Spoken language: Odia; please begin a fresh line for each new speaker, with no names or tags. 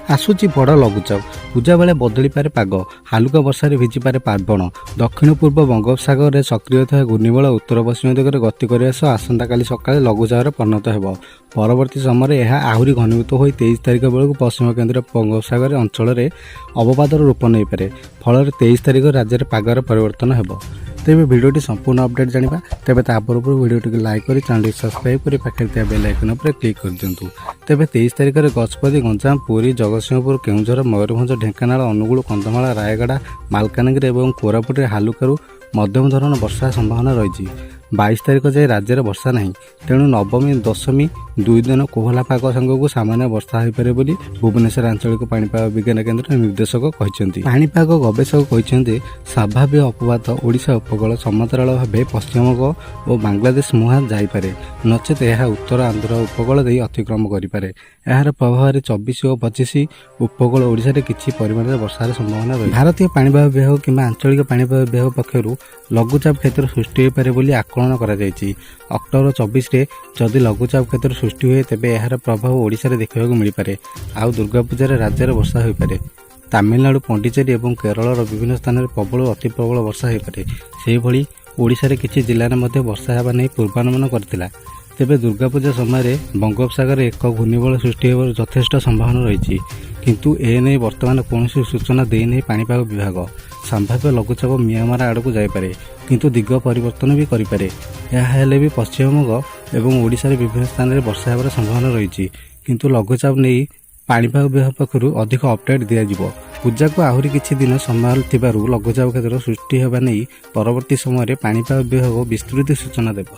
ଆସୁଛି ବଡ଼ ଲଘୁଚାପ। ପୂଜା ବେଳେ ବଦଳିପାରେ ପାଗ, ହାଲୁକା ବର୍ଷାରେ ଭିଜିପାରେ ପାର୍ବଣ। ଦକ୍ଷିଣ ପୂର୍ବ ବଙ୍ଗୋପସାଗରରେ ସକ୍ରିୟ ଥିବା ଘୂର୍ଣ୍ଣିବଳୟ ଉତ୍ତର ପଶ୍ଚିମ ଦିଗରେ ଗତି କରିବା ସହ ଆସନ୍ତାକାଲି ସକାଳେ ଲଘୁଚାପରେ ପରିଣତ ହେବ। ପରବର୍ତ୍ତୀ ସମୟରେ ଏହା ଆହୁରି ଘନୀଭୂତ ହୋଇ 23 ତାରିଖ ବେଳକୁ ପଶ୍ଚିମ କେନ୍ଦ୍ରୀୟ ବଙ୍ଗୋପସାଗର ଅଞ୍ଚଳରେ ଅବପାତର ରୂପ ନେଇପାରେ। ଫଳରେ 23 ତାରିଖ ରାଜ୍ୟରେ ପାଗର ପରିବର୍ତ୍ତନ ହେବ। ତେବେ ଭିଡ଼ିଓଟି ସମ୍ପୂର୍ଣ୍ଣ ଅପଡେଟ୍ ଜାଣିବା। ତେବେ ତା ପୂର୍ବରୁ ଭିଡ଼ିଓଟିକୁ ଲାଇକ୍ କରି ଚ୍ୟାନେଲଟି ସବସ୍କ୍ରାଇବ୍ କରି ପାଖରେ ଥିବା ବେଲ୍ ଆଇକନ୍ ଉପରେ କ୍ଲିକ୍ କରିଦିଅନ୍ତୁ। ତେବେ 23 ତାରିଖରେ ଗଜପତି, ଗଞ୍ଜାମ, ପୁରୀ, ଜଗତସିଂହପୁର, କେଉଁଝର, ମୟୂରଭଞ୍ଜ, ଢେଙ୍କାନାଳ, ଅନୁଗୁଳ, କନ୍ଧମାଳ, ରାୟଗଡ଼ା, ମାଲକାନଗିରି ଏବଂ କୋରାପୁଟରେ ହାଲୁକାରୁ ମଧ୍ୟମ ଧରଣର ବର୍ଷା ସମ୍ଭାବନା ରହିଛି। 22 ତାରିଖ ଯାଏଁ ରାଜ୍ୟରେ ବର୍ଷା ନାହିଁ। ତେଣୁ ନବମୀ, ଦଶମୀ 2 ଦିନ କୋହଲା ପାଗ ସାଙ୍ଗକୁ ସାମାନ୍ୟ ବର୍ଷା ହୋଇପାରେ ବୋଲି ଭୁବନେଶ୍ୱର ଆଞ୍ଚଳିକ ପାଣିପାଗ ବିଜ୍ଞାନ କେନ୍ଦ୍ର ନିର୍ଦ୍ଦେଶକ କହିଛନ୍ତି। ପାଣିପାଗ ଗବେଷକ କହିଛନ୍ତି, ସ୍ୱାଭାବିକ ଅପବାଦ ଓଡ଼ିଶା ଉପକୂଳ ସମାନ୍ତରାଳ ଭାବେ ପଶ୍ଚିମବଙ୍ଗ ଓ ବାଂଲାଦେଶ ମୁହାଁ ଯାଇପାରେ, ନଚେତ୍ ଏହା ଉତ୍ତର ଆନ୍ଧ୍ର ଉପକୂଳ ଦେଇ ଅତିକ୍ରମ କରିପାରେ। ଏହାର ପ୍ରଭାବରେ 24 ଓ 25 ଉପକୂଳ ଓଡ଼ିଶାରେ କିଛି ପରିମାଣରେ ବର୍ଷାର ସମ୍ଭାବନା ରହିଛି। ଭାରତୀୟ ପାଣିପାଗ ବିଭାଗ କିମ୍ବା ଆଞ୍ଚଳିକ ପାଣିପାଗ ବିଭାଗ ପକ୍ଷରୁ ଲଘୁଚାପ କ୍ଷେତ୍ର ସୃଷ୍ଟି ହୋଇପାରେ ବୋଲି ଆକଳନ କରାଯାଇଛି। ଅକ୍ଟୋବର 24ରେ ଯଦି ଲଘୁଚାପ କ୍ଷେତ୍ର ସୃଷ୍ଟି ହୁଏ, ତେବେ ଏହାର ପ୍ରଭାବ ଓଡ଼ିଶାରେ ଦେଖିବାକୁ ମିଳିପାରେ। ଆଉ ଦୁର୍ଗାପୂଜାରେ ରାଜ୍ୟରେ ବର୍ଷା ହୋଇପାରେ। ତାମିଲନାଡୁ, ପଣ୍ଡିଚେରୀ ଏବଂ କେରଳର ବିଭିନ୍ନ ସ୍ଥାନରେ ପ୍ରବଳ ଓ ଅତି ପ୍ରବଳ ବର୍ଷା ହୋଇପାରେ। ସେହିଭଳି ଓଡ଼ିଶାରେ କିଛି ଜିଲ୍ଲାରେ ମଧ୍ୟ ବର୍ଷା ହେବା ନେଇ ପୂର୍ବାନୁମାନ କରିଥିଲା। ତେବେ ଦୁର୍ଗାପୂଜା ସମୟରେ ବଙ୍ଗୋପସାଗରରେ ଏକ ଘୂର୍ଣ୍ଣିବଳୟ ସୃଷ୍ଟି ହେବାର ଯଥେଷ୍ଟ ସମ୍ଭାବନା ରହିଛି। କିନ୍ତୁ ଏନେଇ ବର୍ତ୍ତମାନ କୌଣସି ସୂଚନା ଦେଇନାହିଁ ପାଣିପାଗ ବିଭାଗ। ସମ୍ଭାବ୍ୟ ଲଘୁଚାପ ମିଆଁମାର ଆଡ଼କୁ ଯାଇପାରେ, କିନ୍ତୁ ଦିଗ ପରିବର୍ତ୍ତନ ବି କରିପାରେ। ଏହା ହେଲେ ବି ପଶ୍ଚିମବଙ୍ଗ ଏବଂ ଓଡ଼ିଶାରେ ବିଭିନ୍ନ ସ୍ଥାନରେ ବର୍ଷା ହେବାର ସମ୍ଭାବନା ରହିଛି। କିନ୍ତୁ ଲଘୁଚାପ ନେଇ ପାଣିପାଗ ବିଭାଗ ପକ୍ଷରୁ ଅଧିକ ଅପଡେଟ୍ ଦିଆଯିବ। ପୂଜାକୁ ଆହୁରି କିଛି ଦିନ ସମୟ ଥିବାରୁ ଲଘୁଚାପ କ୍ଷେତ୍ର ସୃଷ୍ଟି ହେବା ନେଇ ପରବର୍ତ୍ତୀ ସମୟରେ ପାଣିପାଗ ବିଭାଗ ବିସ୍ତୃତ ସୂଚନା ଦେବ।